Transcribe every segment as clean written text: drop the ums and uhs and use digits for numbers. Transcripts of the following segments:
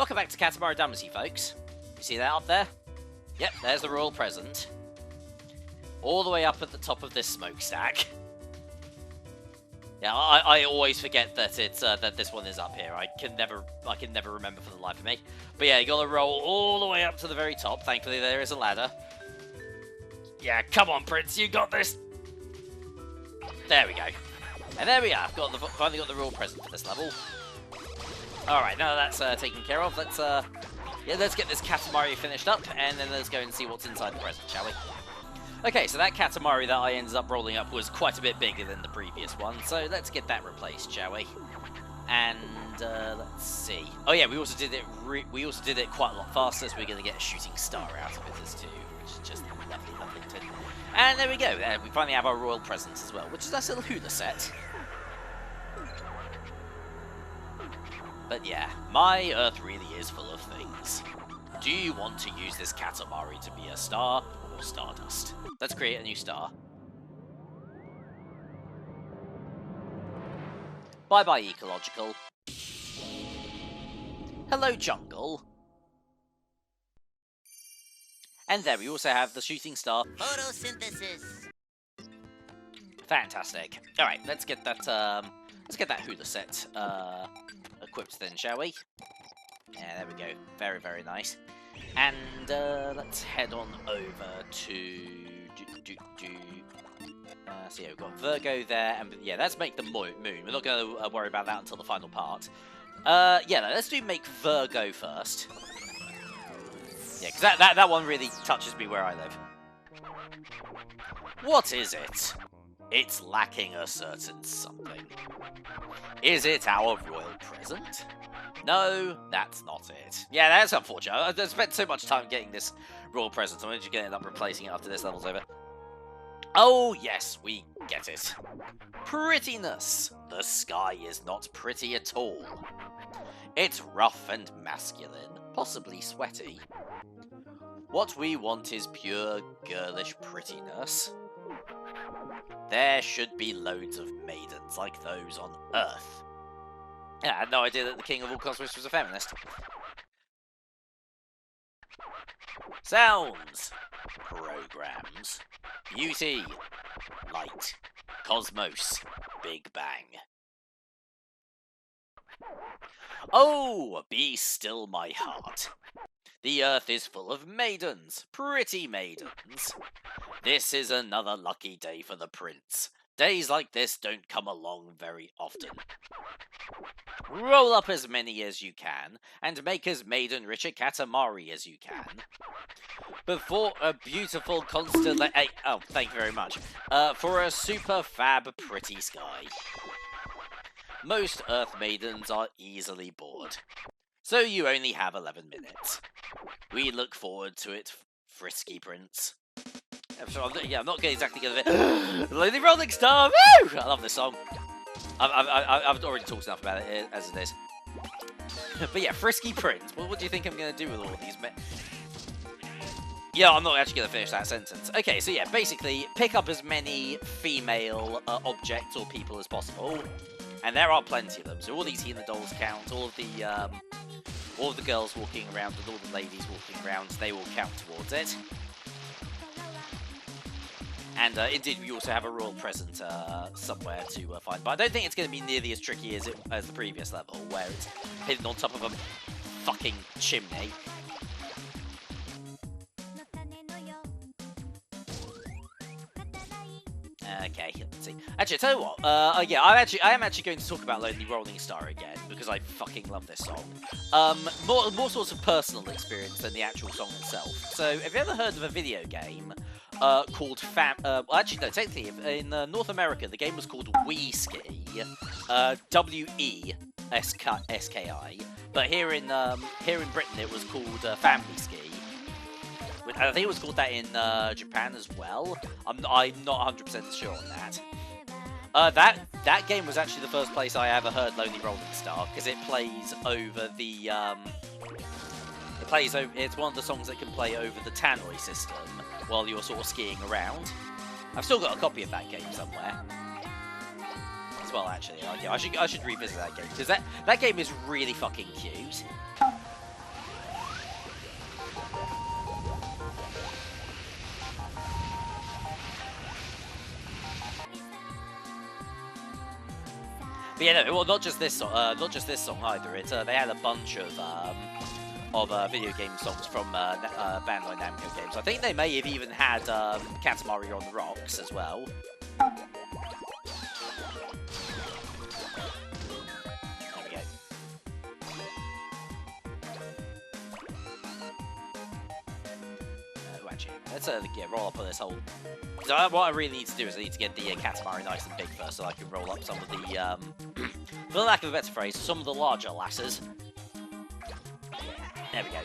Welcome back to Katamari Damacy, folks. You see that up there? Yep, there's the royal present. All the way up at the top of this smokestack. Yeah, I always forget that it's that this one is up here. I can never remember for the life of me. But yeah, you gotta roll all the way up to the very top. Thankfully, there is a ladder. Yeah, come on, Prince, you got this. There we go. And there we are. Finally got the royal present for this level. All right, now that's taken care of. Let's get this Katamari finished up, and then let's go and see what's inside the present, shall we? Okay, so that Katamari that I ended up rolling up was quite a bit bigger than the previous one, so let's get that replaced, shall we? And let's see. Oh yeah, we also did it quite a lot faster, so we're going to get a shooting star out of it as too, which is just lovely, lovely too. And there we go. We finally have our royal present as well, which is a nice little hula set. But yeah, my Earth really is full of things. Do you want to use this Katamari to be a star or stardust? Let's create a new star. Bye-bye, ecological. Hello, jungle. And there we also have the shooting star. Photosynthesis. Fantastic. All right, let's get that hula set equipped then, shall we? Yeah, there we go. Very, very nice. And let's head on over to so yeah, we've got Virgo there, and yeah, let's make the moon. We're not going to worry about that until the final part. Yeah, let's make Virgo first. Yeah, because that one really touches me where I live. What is it? It's lacking a certain something. Is it our royal present? No, that's not it. Yeah, that's unfortunate. I spent so much time getting this royal present, I'm just going to end up replacing it after this level's over. Oh, yes, we get it. Prettiness. The sky is not pretty at all. It's rough and masculine, possibly sweaty. What we want is pure girlish prettiness. There should be loads of maidens like those on Earth. Yeah, I had no idea that the king of all cosmos was a feminist. Sounds. Programs. Beauty. Light. Cosmos. Big Bang. Oh, be still my heart. The Earth is full of maidens. Pretty maidens. This is another lucky day for the prince. Days like this don't come along very often. Roll up as many as you can, and make as maiden-rich a Katamari as you can. Before a beautiful constellation... Hey, oh, thank you very much. For a super fab pretty sky. Most Earth maidens are easily bored. So you only have 11 minutes. We look forward to it, frisky prince. Yeah, I'm not exactly going to be... Lonely Rolling Star! Woo! I love this song. I've already talked enough about it as it is. But yeah, Frisky Prince. What do you think I'm going to do with all of these men? Yeah, I'm not actually going to finish that sentence. Okay, so yeah, basically, pick up as many female objects or people as possible. And there are plenty of them. So all these Hina dolls count, all of the girls walking around and all the ladies walking around, they all count towards it. And indeed, we also have a royal present somewhere to find. But I don't think it's going to be nearly as tricky as the previous level, where it's hidden on top of a fucking chimney. Okay, let's see. Actually, I tell you what. Yeah, I am actually going to talk about Lonely Rolling Star again because I fucking love this song. More sorts of personal experience than the actual song itself. So, have you ever heard of a video game called actually, no, technically, in North America, the game was called Wii Ski, W-E-S-K-I, but here in Britain, it was called Family Ski. I think it was called that in Japan as well. I'm not 100% sure on that. That game was actually the first place I ever heard Lonely Rolling Star because it plays over the it's one of the songs that can play over the tannoy system while you're sort of skiing around. I've still got a copy of that game somewhere as well. Actually, I should revisit that game because that game is really fucking cute. But yeah, no, well, not just this song either. It's they had a bunch of video game songs from Bandai Namco games. I think they may have even had Katamari on the Rocks as well. There we go. Actually, let's roll up on this whole. So what I really need to do is I need to get the Katamari nice and big first, so I can roll up some of the, for the lack of a better phrase, some of the larger lasses. There we go.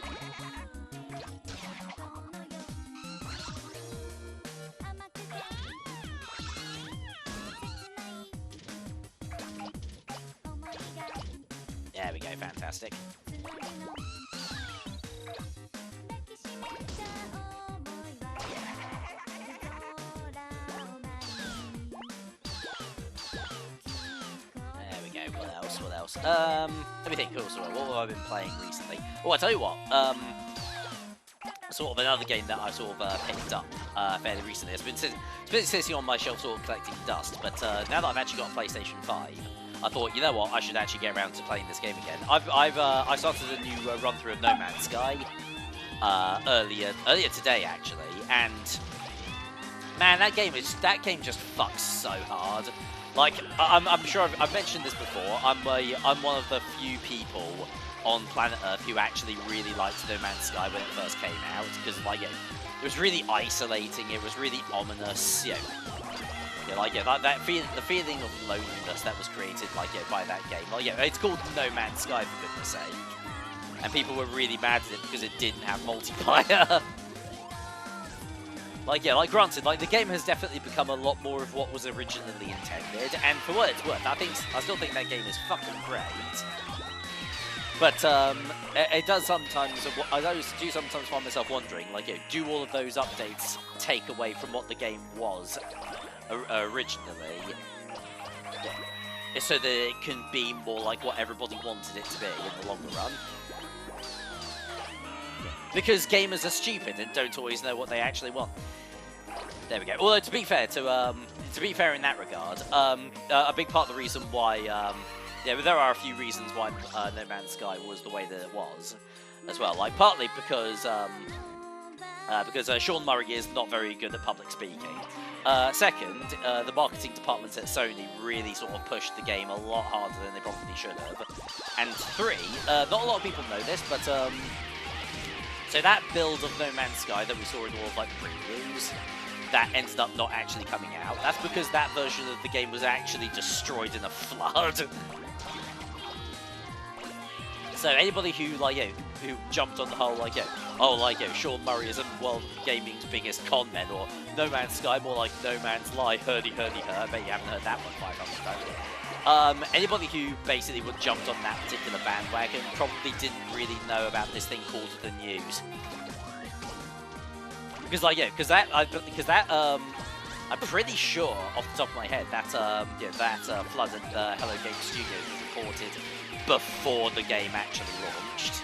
There we go, fantastic. What else? Let me think. Also, what have I been playing recently? Oh, I tell you what. Sort of another game that I sort of picked up fairly recently. It's been sitting on my shelf, sort of collecting dust. But now that I've actually got a PlayStation 5, I thought, you know what, I should actually get around to playing this game again. I started a new run through of No Man's Sky earlier today actually, and man, that game just fucks so hard. Like, I'm sure I've mentioned this before. I'm one of the few people on planet Earth who actually really liked No Man's Sky when it first came out, because like it was really isolating. It was really ominous. The feeling of loneliness that was created by that game. It's called No Man's Sky for goodness sake, and people were really mad at it because it didn't have multiplayer. Granted, the game has definitely become a lot more of what was originally intended, and for what it's worth, I still think that game is fucking great. But it does sometimes. I do sometimes find myself wondering, do all of those updates take away from what the game was originally, so that it can be more like what everybody wanted it to be in the longer run? Because gamers are stupid and don't always know what they actually want. There we go. Although to be fair, in that regard, a big part of the reason why, there are a few reasons why No Man's Sky was the way that it was, as well. Partly because Sean Murray is not very good at public speaking. Second, the marketing departments at Sony really sort of pushed the game a lot harder than they probably should have. And three, not a lot of people know this, but so that build of No Man's Sky that we saw in all of the previews, that ended up not actually coming out. That's because that version of the game was actually destroyed in a flood. So anybody who who jumped on the whole Sean Murray isn't world gaming's biggest con men, or No Man's Sky more like No Man's Lie, hurdy her. I bet you haven't heard that one 500 times. Anybody who basically jumped on that particular bandwagon probably didn't really know about this thing called the news. Because I'm pretty sure off the top of my head that flood at Hello Game Studios was reported before the game actually launched.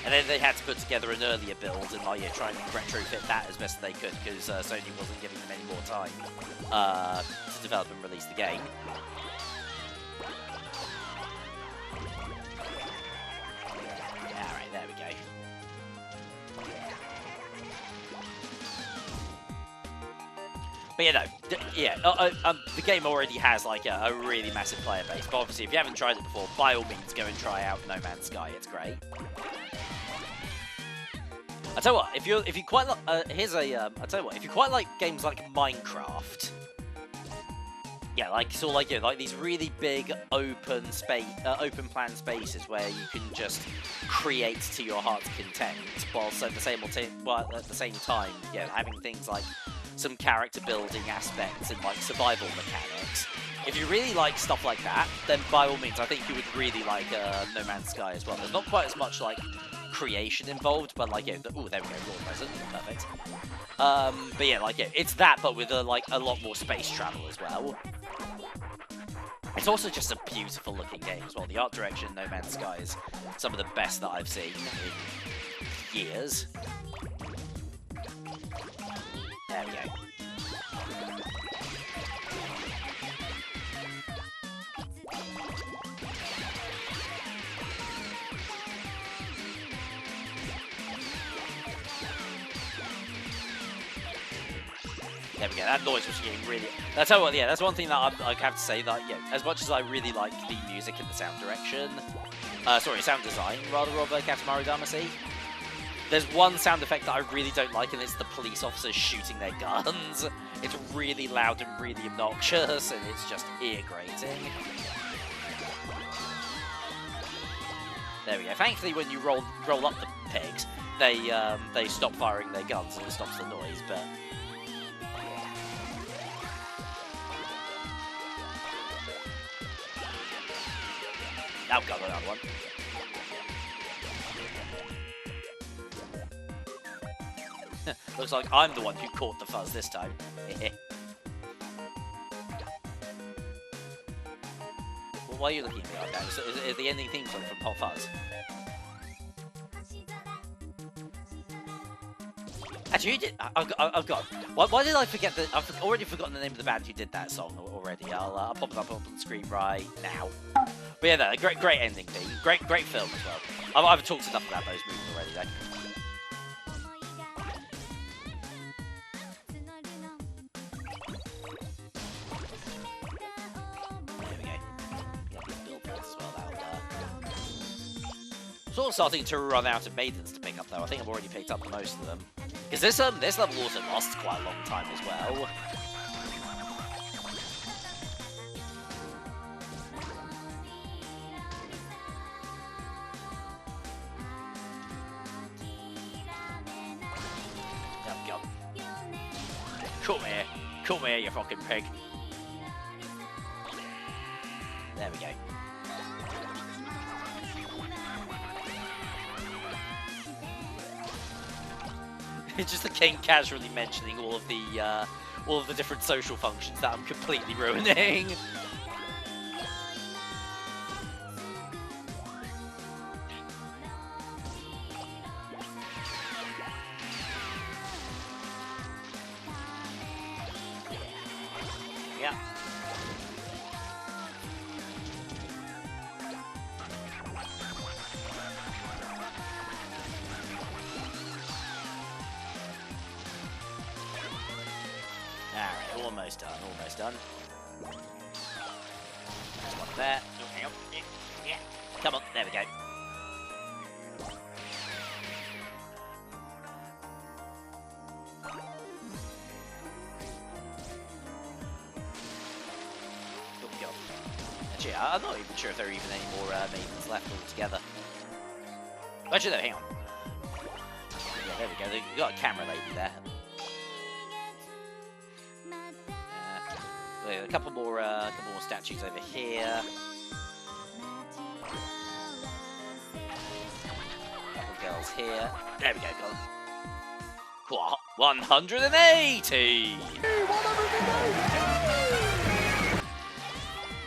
And then they had to put together an earlier build and try and retrofit that as best they could, because Sony wasn't giving them any more time to develop and release the game. Alright, there we go. But the game already has a really massive player base. But obviously, if you haven't tried it before, by all means, go and try out No Man's Sky. It's great. I tell you what, if you quite like, I tell you what, if you quite like games like Minecraft, these really big open plan spaces where you can just create to your heart's content, whilst at the same time, having things like some character building aspects and survival mechanics. If you really like stuff like that, then by all means, I think you would really like No Man's Sky as well. There's not quite as much creation involved, but oh, there we go, Lord Present, perfect. It's that, but with a lot more space travel as well. It's also just a beautiful looking game as well. The art direction in No Man's Sky is some of the best that I've seen in years. There we go. There we go. That noise was getting really. That's how. Yeah, that's one thing that I have to say that as much as I really like the music and the sound direction, sound design rather of Katamari Damacy. There's one sound effect that I really don't like, and it's the police officers shooting their guns. It's really loud and really obnoxious, and it's just ear-grating. There we go. Thankfully, when you roll up the pigs, they stop firing their guns, and it stops the noise. But now we've got another one. Looks like I'm the one who caught the fuzz this time. Well, why are you looking at me like that? Is the ending theme song from Hot Fuzz? Actually, you did. I've got. Why did I forget that? I've already forgotten the name of the band who did that song already. I'll pop it up on the screen right now. But yeah, no, great ending theme. Great film as well. I've talked enough about those movies already, though. Sort of starting to run out of maidens to pick up, though. I think I've already picked up most of them. Because this level also lasts quite a long time as well. There we go. Come here, you fucking pig. There we go. It's just the king casually mentioning all of the different social functions that I'm completely ruining. Yeah. Alright, almost done, almost done. There's one there. Oh, hang on. Yeah. Come on, there we go. Oh, God. Actually, I'm not even sure if there are even any more maidens left altogether. Actually, no, hang on. Yeah, there we go. We've got a camera lady there. A couple more statues over here. Couple girls here. There we go, go. What? 180!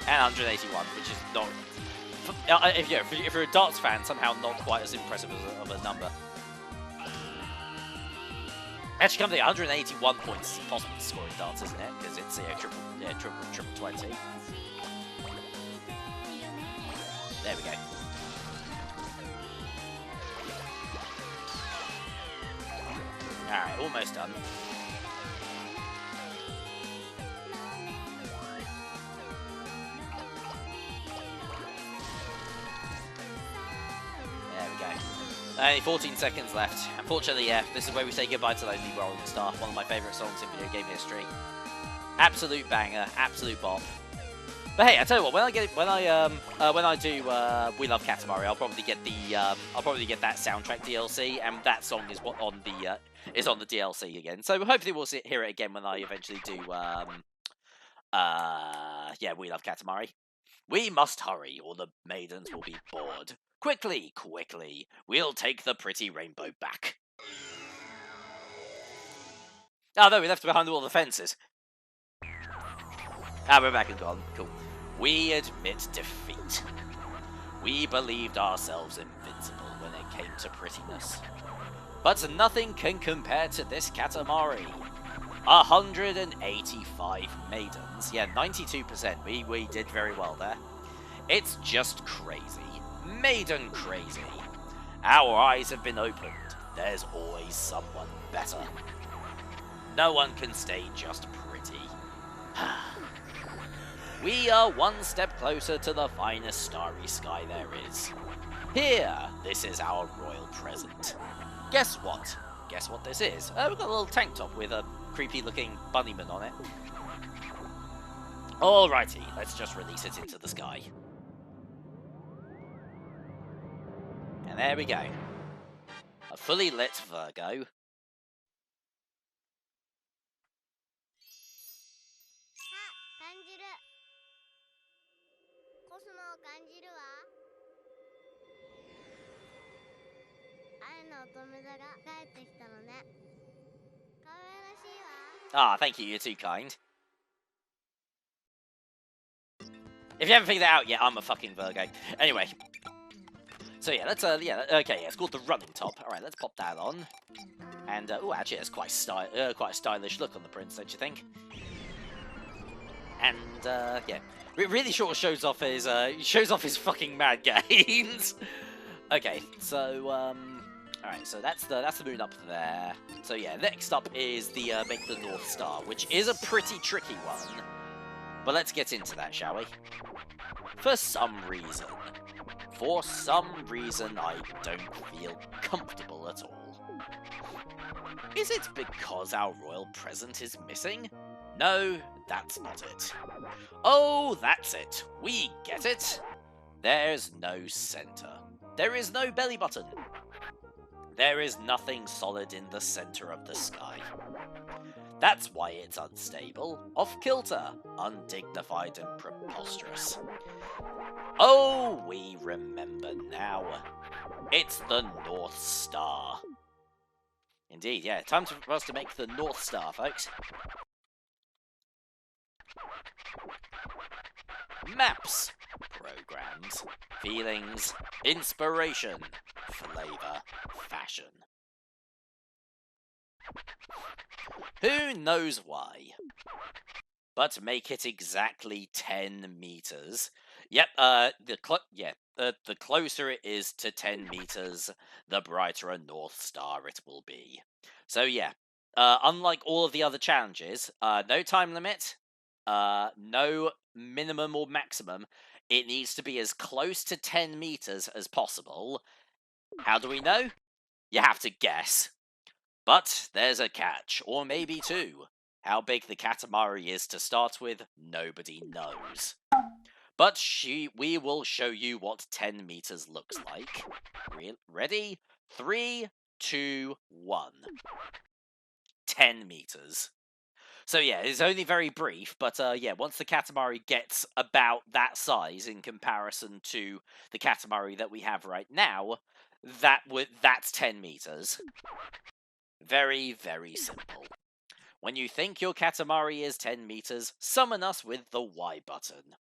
And 181, which is not... if you're a darts fan, somehow not quite as impressive of a number. Actually, comes to 181 points possible to score in darts, isn't it? Because it's triple 20. There we go. Alright, almost done. There we go. Only 14 seconds left. Unfortunately, yeah, this is where we say goodbye to Lonely Rolling Star, one of my favourite songs in video game history. Absolute banger, absolute bop. But hey, I tell you what, when I do We Love Katamari, I'll probably get that soundtrack DLC, and that song is what on the DLC again. So hopefully we'll hear it again when I eventually do yeah, We Love Katamari. We must hurry, or the maidens will be bored. Quickly, quickly, we'll take the pretty rainbow back. Oh no, we left behind all the fences. Ah, we're back and gone. Cool. We admit defeat. We believed ourselves invincible when it came to prettiness. But nothing can compare to this Katamari. 185 maidens. Yeah, 92%. We did very well there. It's just crazy. Maiden crazy. Our eyes have been opened. There's always someone better. No one can stay just pretty. We are one step closer to the finest starry sky there is. Here, this is our royal present. Guess what? Guess what this is? We've got a little tank top with a creepy looking bunnyman on it. Alrighty, let's just release it into the sky. And there we go. A fully lit Virgo. Ah, thank you, you're too kind. If you haven't figured that out yet, I'm a fucking Virgo. Anyway. So yeah, let's, okay, yeah, it's called the running top. Alright, let's pop that on. And, oh, actually, it's quite a stylish look on the prince, don't you think? And, yeah. It really sort of shows off his fucking mad gains. Okay, so, alright, so that's the moon up there. So yeah, next up is the, make the North Star, which is a pretty tricky one. But let's get into that, shall we? For some reason, I don't feel comfortable at all. Is it because our royal present is missing? No, that's not it. Oh, that's it. We get it. There's no center. There is no belly button. There is nothing solid in the center of the sky. That's why it's unstable, off-kilter, undignified and preposterous. Oh, we remember now. It's the North Star. Indeed, yeah, time for us to make the North Star, folks. Maps, programs, feelings, inspiration, flavor, fashion. Who knows why? But make it exactly 10 meters. Yep, the closer it is to 10 meters, the brighter a North Star it will be. So yeah, unlike all of the other challenges, no time limit, no minimum or maximum. It needs to be as close to 10 meters as possible. How do we know? You have to guess. But there's a catch, or maybe two. How big the Katamari is to start with, nobody knows. But we will show you what 10 meters looks like. Ready? 3, 2, 1. 10 meters. So yeah, it's only very brief, but yeah, once the Katamari gets about that size in comparison to the Katamari that we have right now, that's 10 meters. Very, very simple. When you think your Katamari is 10 meters, summon us with the Y button.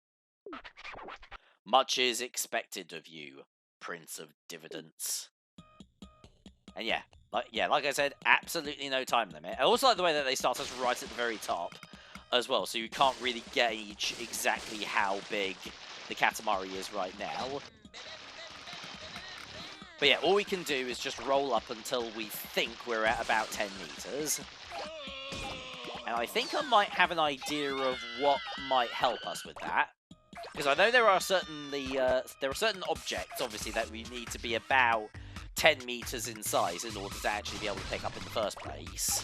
Much is expected of you, Prince of Dividends. And yeah, like I said, absolutely no time limit. I also like the way that they start us right at the very top as well, so you can't really gauge exactly how big the Katamari is right now. But yeah, all we can do is just roll up until we think we're at about 10 meters. And I think I might have an idea of what might help us with that. Because I know there are certain objects, obviously, that we need to be about 10 meters in size in order to actually be able to pick up in the first place.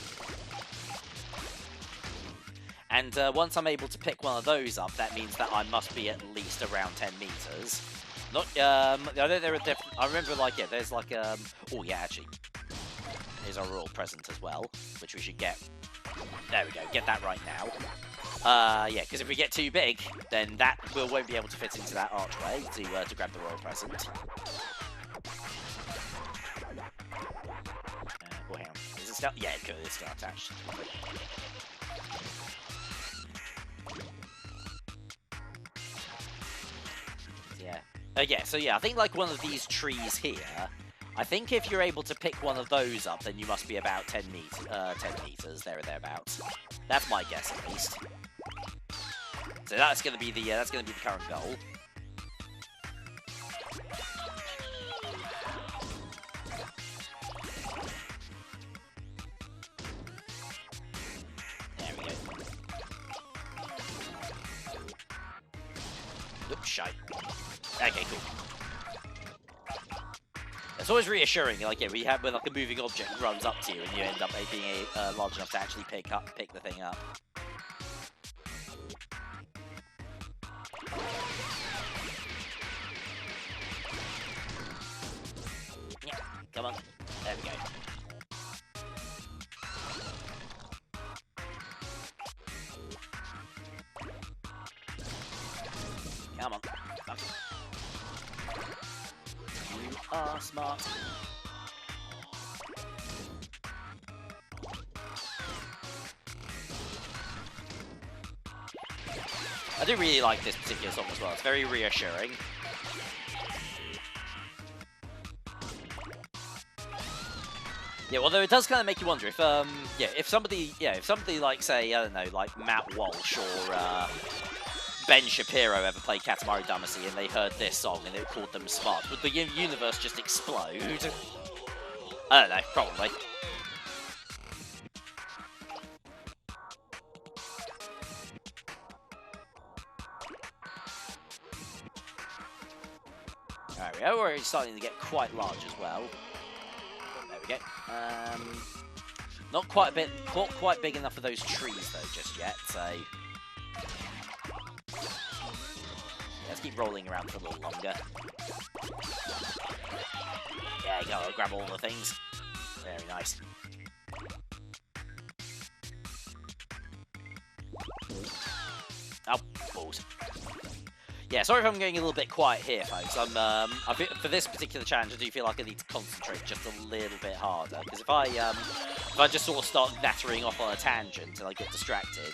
And once I'm able to pick one of those up, that means that I must be at least around 10 meters. Not, I know there are different, I remember, like, yeah, there's like, oh yeah, actually, here's our royal present as well, which we should get. There we go, get that right now. Yeah, because if we get too big, then that won't be able to fit into that archway to grab the royal present. Oh, hang on. Is it still? Yeah, it's still attached. Yeah. Yeah, so yeah, I think like one of these trees here, I think if you're able to pick one of those up, then you must be about 10 meters, there or thereabouts. That's my guess, at least. So that's gonna be the current goal. shite. Okay, cool. It's always reassuring, like, yeah, when like a moving object runs up to you and you end up being large enough to actually pick the thing up. Yeah, come on. There we go. Come on. Okay. You are smart. I do really like this particular song as well. It's very reassuring. Yeah, although it does kind of make you wonder if, if somebody like, say, I don't know, like Matt Walsh or Ben Shapiro ever played Katamari Damacy and they heard this song and it called them smart, would the universe just explode? I don't know, probably. There we go, we're starting to get quite large as well. There we go. Not quite big enough for those trees though just yet, so let's keep rolling around for a little longer. Yeah, go grab all the things. Very nice. Oh, balls. Yeah, sorry if I'm going a little bit quiet here, folks. For this particular challenge, I do feel like I need to concentrate just a little bit harder. Because if I just sort of start nattering off on a tangent and I get distracted,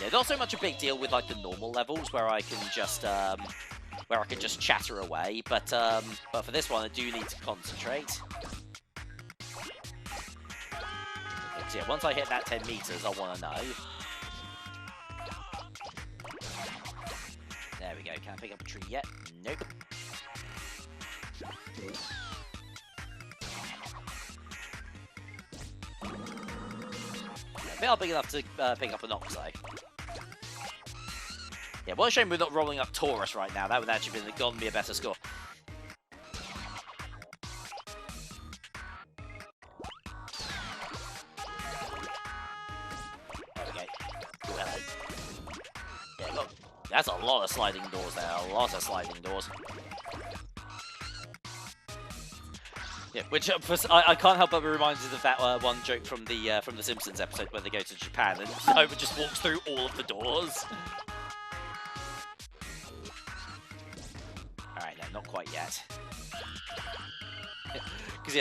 yeah, not so much a big deal with like the normal levels where I can just chatter away. But for this one, I do need to concentrate. Because yeah, once I hit that 10 meters, I want to know. There we go. Can I pick up a tree yet? Nope. They are big enough to pick up an ox, though. Yeah, what a shame we're not rolling up Taurus right now. That would actually have gotten me a better score. There we go. Ooh, hello. Yeah, look. That's a lot of sliding doors there. A lot of sliding doors. Yeah, which I can't help but be reminded of that one joke from the Simpsons episode where they go to Japan and Homer just walks through all of the doors. All right, no, not quite yet. Because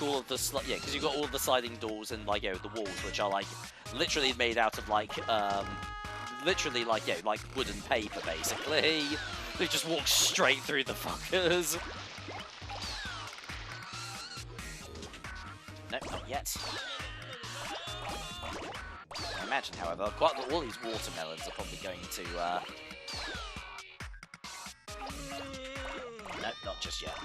all of the because you've got all of the sliding doors and like the walls, which are like literally made out of like like wooden paper, basically. They just walk straight through the fuckers. Nope, not yet. I imagine, however, all these watermelons are probably going to... Nope, not just yet.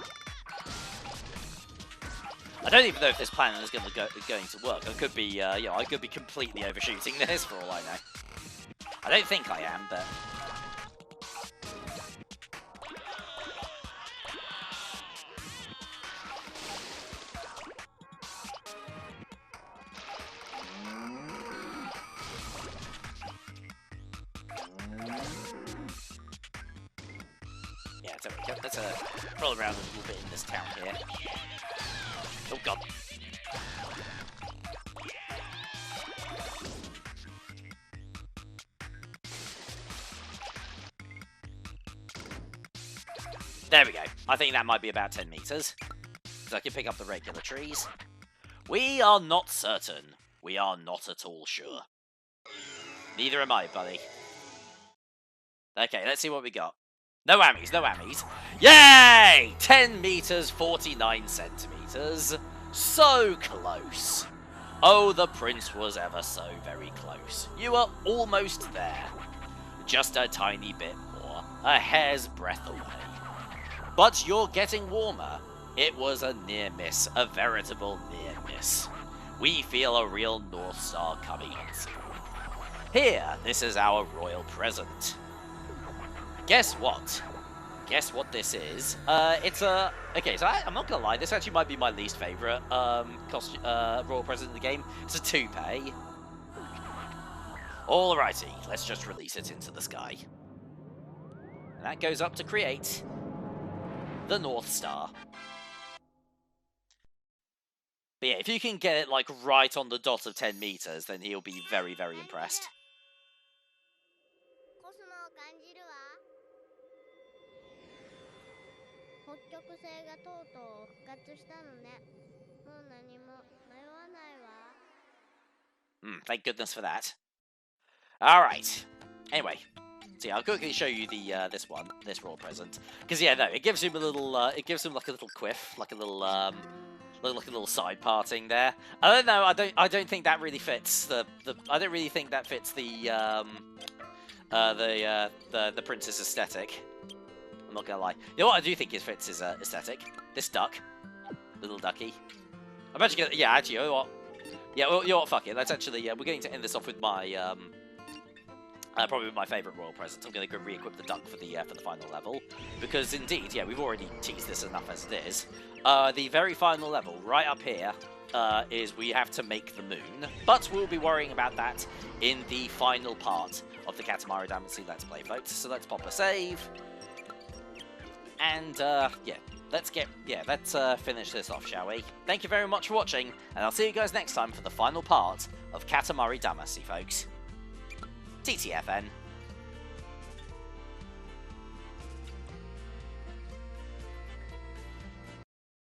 I don't even know if this plan is going to work. I could be, I could be completely overshooting this for all I know. I don't think I am, but... Yeah, let's roll around a little bit in this town here. Oh god. There we go. I think that might be about 10 meters. So I can pick up the regular trees. We are not certain. We are not at all sure. Neither am I, buddy. Okay, let's see what we got. No whammies, no whammies. Yay! 10 meters, 49 centimeters. So close. Oh, the prince was ever so very close. You are almost there. Just a tiny bit more. A hair's breadth away. But you're getting warmer. It was a near miss, a veritable near miss. We feel a real North Star coming in soon. Here, this is our royal present. guess what? Guess what this is? It's a... Okay, so I'm not gonna lie, this actually might be my least favourite royal present in the game. It's a toupee. Alrighty, let's just release it into the sky. And that goes up to create the North Star. But yeah, if you can get it, like, right on the dot of 10 meters, then he'll be very, very impressed. Thank goodness for that. Alright. Anyway. So yeah, I'll quickly show you the this royal present. Because yeah, no, it gives him a little it gives him like a little quiff, like a little like a little side parting there. I don't know, I don't think that really fits I don't really think that fits the princess aesthetic. I'm not gonna lie. You know what I do think it fits his aesthetic? This duck. Little ducky. I'm actually gonna, yeah, actually, you know what? Yeah, well, you know what, fuck it. Let's actually, we're going to end this off with my, probably with my favourite royal present. I'm going to go re-equip the duck for the final level. Because indeed, yeah, we've already teased this enough as it is. The very final level, right up here, is we have to make the moon. But we'll be worrying about that in the final part of the Katamari Damacy Let's Play, folks. So let's pop a save. And, yeah. Let's finish this off, shall we? Thank you very much for watching, and I'll see you guys next time for the final part of Katamari Damacy, folks. TTFN.